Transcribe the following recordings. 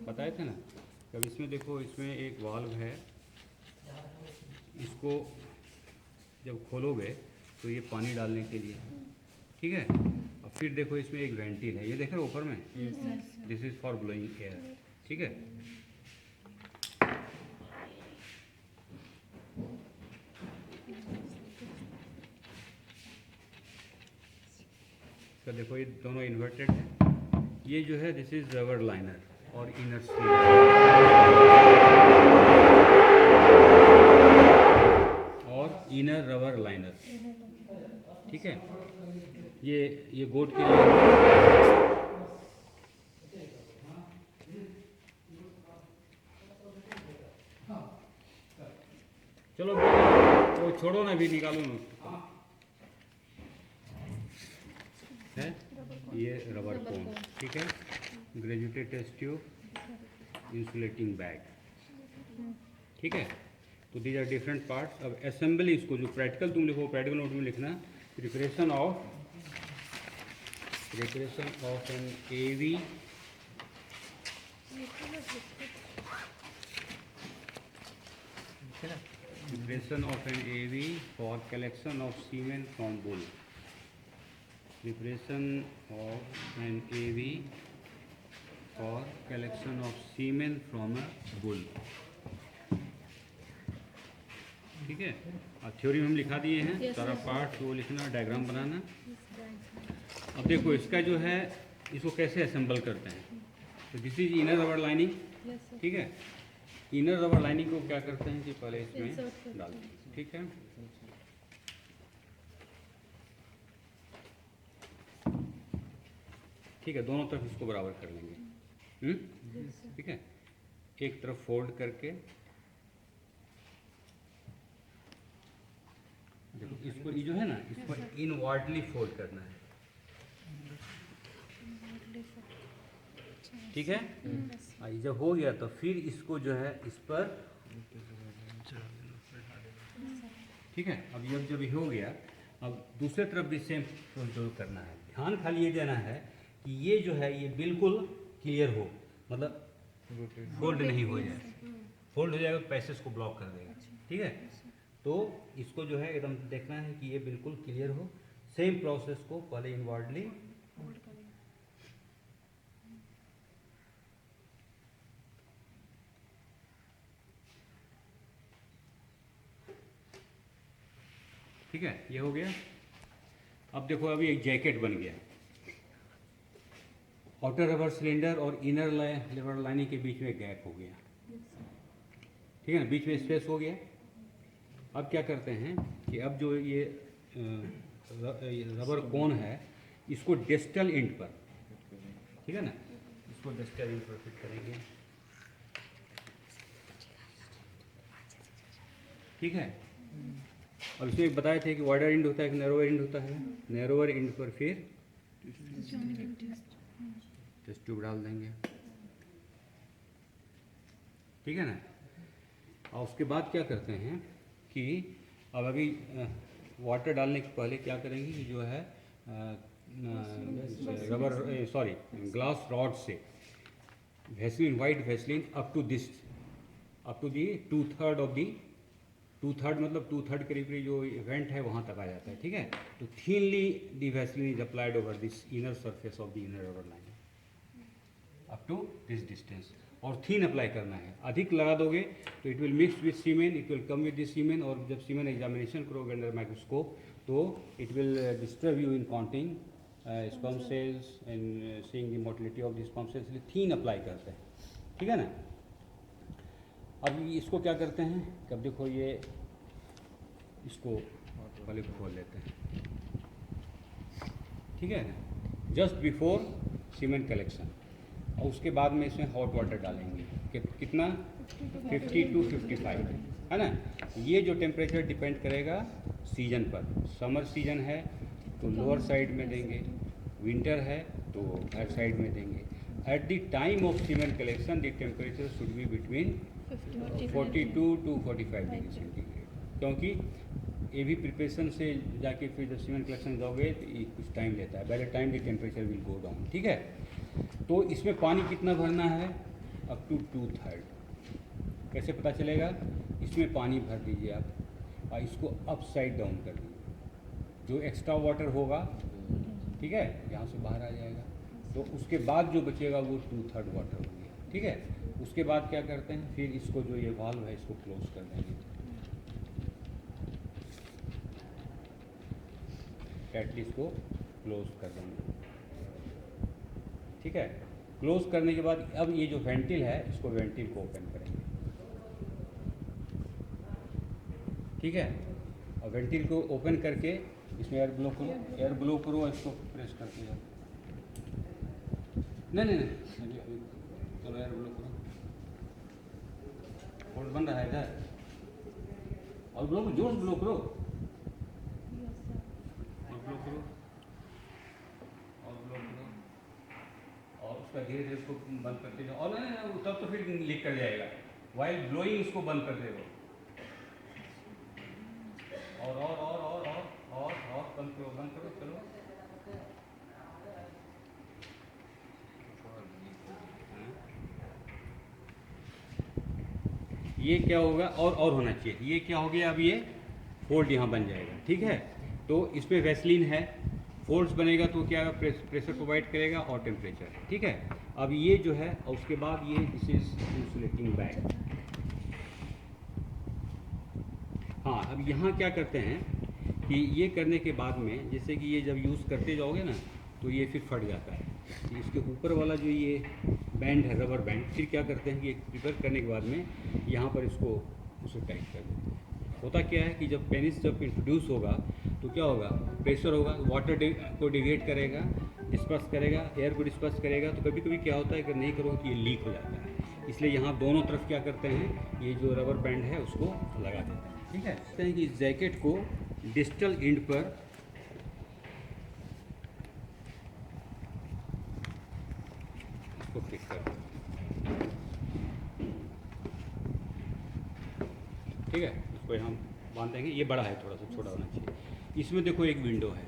बताए थे ना। अब इसमें देखो, इसमें एक वाल्व है, इसको जब खोलोगे तो ये पानी डालने के लिए, ठीक है। और फिर देखो इसमें एक वेंटिल है, ये देख रहे हो ऊपर में, this is for blowing air, ठीक है। तो देखो ये दोनों इन्वर्टेड है। ये जो है दिस इज रबर लाइनर और इनर स्लीव, और इनर रबर लाइनर, ठीक है। ये गोट के लिए, चलो वो छोड़ो ना, भी निकालो ना, है ये रबर कोन, ठीक है। Graduated test tube, insulating bag, ठीक है। तो दीज आर डिफरेंट पार्ट्स। अब असेंबली, इसको जो प्रैक्टिकल तुम लिखो, प्रैक्टिकल नोट में लिखना, preparation of an AV for collection of semen from bull. Preparation of an AV for collection of semen from a bull, ठीक है। और थ्योरी में हम लिखा दिए हैं, सारा पार्ट वो लिखना, डायग्राम बनाना। अब देखो इसका जो है, इसको कैसे असेंबल करते हैं। तो this is inner rubber lining, ठीक है। इनर रबर लाइनिंग को क्या करते हैं कि पहले इसमें डालते हैं, ठीक है। ठीक है, दोनों तरफ इसको बराबर कर लेंगे, ठीक है। एक तरफ फोल्ड करके देखो, इसको ये जो है ना, इसको इनवर्डली फोल्ड करना है, ठीक है। जब हो गया तो फिर इसको जो है इस पर, ठीक है। अब जब ये हो गया, अब दूसरे तरफ भी सेम प्रोसीजर करना है। ध्यान खाली ये देना है कि ये जो है ये बिल्कुल क्लियर हो, मतलब फोल्ड नहीं हो जाए। फोल्ड हो जाएगा तो पैसेज को ब्लॉक कर देगा, ठीक है। तो इसको जो है एकदम देखना है कि ये बिल्कुल क्लियर हो। सेम प्रोसेस को पहले इनवर्डली, ठीक है, ये हो गया। अब देखो अभी एक जैकेट बन गया, आउटर रबर सिलेंडर और इनर रबर लाइनिंग के बीच में गैप हो गया, ठीक है ना, बीच में स्पेस हो गया। अब क्या करते हैं कि अब जो ये रबर कोन है, इसको डिस्टल एंड पर, ठीक है ना, इसको डिस्टल एंड पर फिट करेंगे, ठीक है। अब इसमें बताए थे कि वाइडर एंड होता है कि नैरोअर एंड होता है। नैरोअर एंड पर फिर टेस्ट ट्यूब डाल देंगे, ठीक है ना। और उसके बाद क्या करते हैं कि अब अभी वाटर डालने के पहले क्या करेंगे कि जो है रबर ग्लास रॉड से Vaseline, white Vaseline up to the 2/3 of the, 2/3 मतलब 2/3 करीब जो इवेंट है वहाँ तक आ जाता है, ठीक है। तो thinly the Vaseline is applied over this inner surface of the inner rubber line up to this distance, और थीन अप्लाई करना है। अधिक लगा दोगे तो it will mix with semen, it will come with this semen, और जब semen examination करोगे अंडर माइक्रोस्कोप तो it will disturb you in counting sperm cells and seeing the motility of the sperm cells. Thin apply करते हैं, ठीक है ना। अब इसको क्या करते हैं, कब देखो ये इसको पहले खोल लेते हैं, ठीक है, जस्ट बिफोर सीमेंट कलेक्शन। और उसके बाद में इसमें हॉट वाटर डालेंगे, कितना 50 to 55, है ना। ये जो टेम्परेचर डिपेंड करेगा सीजन पर। समर सीजन है तो लोअर साइड में देंगे, विंटर है तो हायर साइड में देंगे। Eight the time of cement collection the temperature should be between 42 to 45 degree centigrade, क्योंकि ये भी प्रिपरेशन से जाके फिर जब सीमेंट कलेक्शन जाओगे तो ये कुछ टाइम लेता है, by the time the temperature will go down, ठीक है। तो इसमें पानी कितना भरना है अप टू 2/3। कैसे पता चलेगा? इसमें पानी भर दीजिए आप और इसको अपसाइड डाउन कर दीजिए। जो एक्स्ट्रा वाटर होगा, ठीक है, यहाँ से बाहर आ जाएगा। तो उसके बाद जो बचेगा वो 2/3 वाटर हो गया, ठीक है। उसके बाद क्या करते हैं, फिर इसको जो ये वाल्व है इसको क्लोज कर देंगे, टाइटली इसको क्लोज कर देंगे, ठीक है। क्लोज करने के बाद अब ये जो वेंटिल है इसको वेंटिल को ओपन करेंगे, ठीक है। और वेंटिल को ओपन करके इसमें एयर ब्लो करो, एयर ब्लो करो, इसको प्रेस करके जाओ। नहीं नहीं नहीं, अभी चलो एयर ब्लो करो, होल्ड बन रहा है इधर, और ब्लो जोर से ब्लो करो, और ब्लो करो, और ब्लो करो, और उसका धीरे धीरे इसको बंद करते जाओ। और नहीं तब तो फिर लीक कर जाएगा। वाइल ब्लोइंग इसको बंद कर दे, और बंद करो, चलो। ये क्या होगा, और होना चाहिए। ये क्या हो गया, अब ये फोल्ड यहाँ बन जाएगा, ठीक है। तो इसमें वैसलीन है, फोल्ड्स बनेगा तो क्या प्रेशर प्रोवाइड करेगा और टेम्परेचर, ठीक है। अब ये जो है, और उसके बाद ये दिस इज इंसुलेटिंग बैग। हाँ, अब यहाँ क्या करते हैं कि ये करने के बाद में, जैसे कि ये जब यूज़ करते जाओगे ना तो ये फिर फट जाता है। तो इसके ऊपर वाला जो ये बैंड है, रबर बैंड, फिर क्या करते हैं कि प्रिपेयर करने के बाद में यहाँ पर इसको उसे टाइट कर देते हैं। होता क्या है कि जब पेनिस जब इंट्रोड्यूस होगा तो क्या होगा, प्रेशर होगा, वाटर को डिवेट करेगा, डिस्पर्स करेगा, एयर को डिस्पर्स करेगा। तो कभी कभी क्या होता है, अगर नहीं करोगे तो ये लीक हो जाता है। इसलिए यहाँ दोनों तरफ क्या करते हैं, ये जो रबर बैंड है उसको लगा देते हैं, ठीक है। कहते हैं कि इस जैकेट को डिस्टल एंड पर इसको फिक्स कर दें, ठीक है। इसको हम बांध देंगे। ये बड़ा है, थोड़ा सा छोटा होना चाहिए। इसमें देखो एक विंडो है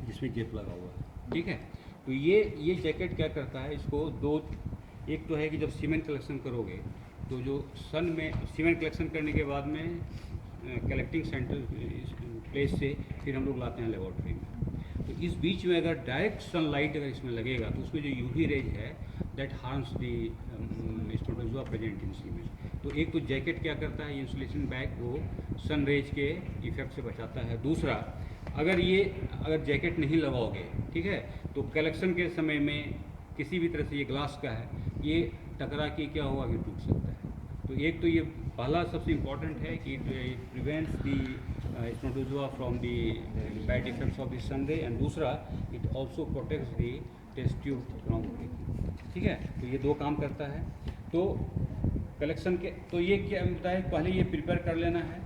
जिसमें गेप लगा हुआ है, ठीक है। तो ये जैकेट क्या करता है, इसको दो, एक तो है कि जब सीमेंट कलेक्शन करोगे तो जो सन में सीमेंट कलेक्शन करने के बाद में कलेक्टिंग सेंटर प्लेस से फिर हम लोग लाते हैं लेबोरेटरी में। तो इस बीच में अगर डायरेक्ट सनलाइट अगर इसमें लगेगा तो उसमें जो यूवी रेज है that harms the spermatozoa present in semen. तो एक तो जैकेट क्या करता है, इंसुलेशन बैग को सन रेज के इफेक्ट से बचाता है। दूसरा, अगर जैकेट नहीं लगाओगे, ठीक है, तो कलेक्शन के समय में किसी भी तरह से ये ग्लास का है, ये टकरा के क्या होगा कि टूट सकता है। तो एक तो ये पहला सबसे इम्पॉर्टेंट है कि it prevents the spermatozoa from the bad effects of the sun ray, and दूसरा it also protects the test tube from, ठीक है। तो ये दो काम करता है। तो कलेक्शन के, तो ये क्या बताए, पहले ये प्रिपेयर कर लेना है।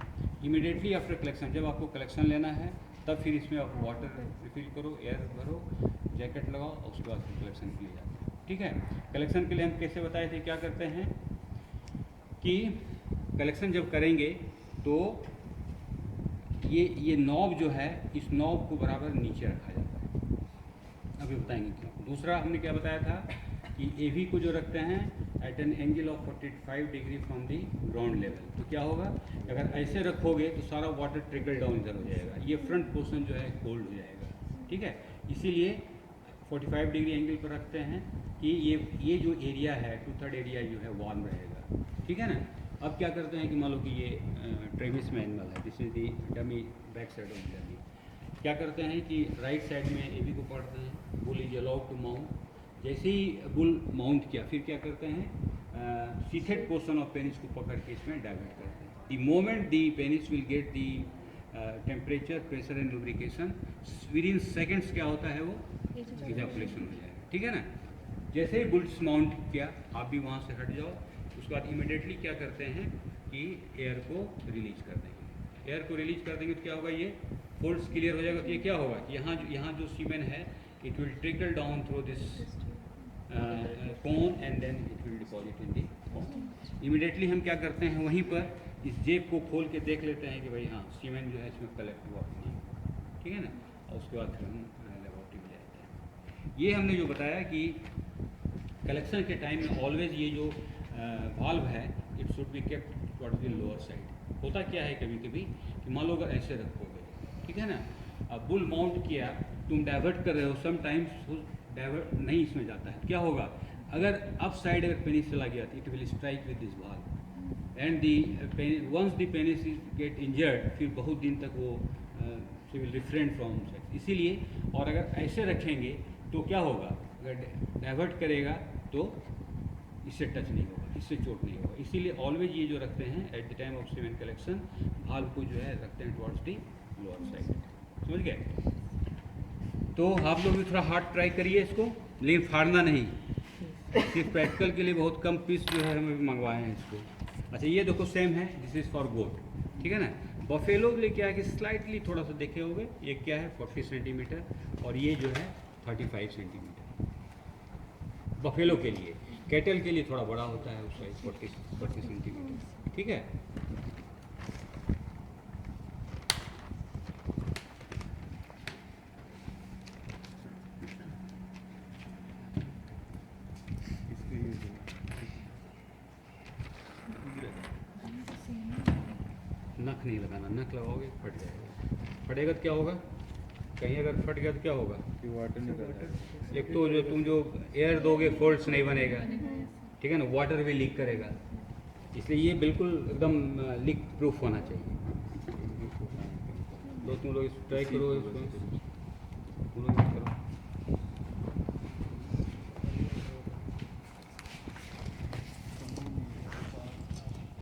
इमीडिएटली आफ्टर कलेक्शन, जब आपको कलेक्शन लेना है तब फिर इसमें आप वाटर रिफिल करो, एयर भरो, जैकेट लगाओ, और उसके बाद फिर कलेक्शन के लिए जाते हैं, ठीक है। कलेक्शन के लिए हम कैसे बताए थे, क्या करते हैं कि कलेक्शन जब करेंगे तो ये नॉब जो है, इस नॉब को बराबर नीचे रखा जाता है। अभी बताएंगे क्यों। दूसरा हमने क्या बताया था कि एवी को जो रखते हैं at an angle of 45 degree from the ground level. तो क्या होगा, अगर ऐसे रखोगे तो सारा वाटर ट्रिकल डाउन इधर हो जाएगा, ये फ्रंट पोर्शन जो है कोल्ड हो जाएगा, ठीक है। इसीलिए 45 डिग्री एंगल पर रखते हैं कि ये जो एरिया है 2/3 एरिया जो है वार्म रहेगा, ठीक है ना। अब क्या करते हैं कि मान लो कि ये ट्रेविस में एनिमल है, this is the dummy, back side of dummy. क्या करते हैं कि राइट साइड में एवी को पढ़ते हैं, bull is allowed to mount. जैसे ही बुल माउंट किया, फिर क्या करते हैं, सीथेड पोर्शन ऑफ पेनिस को पकड़ के इसमें डाइवर्ट करते हैं। The moment the penis will get the temperature, pressure and lubrication, with in seconds क्या होता है, वो इजैकुलेशन हो जाएगा, ठीक है ना। जैसे ही बुल्स माउंट किया, आप भी वहाँ से हट जाओ। उसके बाद इमिडिएटली क्या करते हैं कि एयर को रिलीज कर देंगे। एयर को रिलीज कर देंगे तो क्या होगा, ये फोल्ड्स क्लियर हो जाएगा। तो ये क्या होगा कि यहाँ जो सीमेन है, it will trickle down through this cone and then it will deposit in the cone. Immediately हम क्या करते हैं, वहीं पर इस जेब को खोल के देख लेते हैं कि भाई हाँ सीमेन जो है इसमें कलेक्ट हुआ नहीं, ठीक है ना। और उसके बाद फिर हम लेबोरेटरी में जाते हैं। ये हमने जो बताया कि कलेक्शन के टाइम में ऑलवेज ये जो वाल्व है it should be kept towards the lower side. होता क्या है कभी कभी कि मान लो अगर ऐसे रखोगे, ठीक है ना, अब बुल माउंट किया, तुम डाइवर्ट कर रहे हो, सम टाइम्स डाइवर्ट नहीं इसमें जाता है, क्या होगा अगर अप साइड अगर पेनिस चला गया it will strike with this valve and the ones the penis is get injured, फिर बहुत दिन तक वो she will refrain from sex. इसीलिए, और अगर ऐसे रखेंगे तो क्या होगा, अगर डाइवर्ट करेगा तो इससे टच नहीं होगा, इससे चोट नहीं होगा। इसीलिए ऑलवेज ये जो रखते हैं at the time of semen collection, valve को जो है रखते हैं टुवर्ड्स दी लोअर साइड। समझ गए? तो आप लोग भी थोड़ा हार्ड ट्राई करिए इसको, लेकिन फाड़ना नहीं, सिर्फ प्रैक्टिकल के लिए बहुत कम पीस जो है हमें मंगवाए हैं इसको। अच्छा ये देखो सेम है, दिस इज़ फॉर गोट, ठीक है ना। बफेलो के लिए क्या है कि स्लाइटली थोड़ा सा देखे होंगे, ये क्या है 40 सेंटीमीटर और ये जो है 35 सेंटीमीटर बफेलो के लिए। कैटल के लिए थोड़ा बड़ा होता है उस साइज 40 सेंटीमीटर, ठीक है। नख नहीं लगाना, नख लगाओगे फट जाएगा, फटेगा तो क्या होगा, कहीं अगर फट गया तो क्या होगा, वाटर निकल एक तो जो तुम जो एयर दोगे फोल्ड्स नहीं बनेगा, ठीक है ना, वाटर भी लीक करेगा। इसलिए ये बिल्कुल एकदम लीक प्रूफ होना चाहिए। तो तुम लोग ट्राई करो इसको।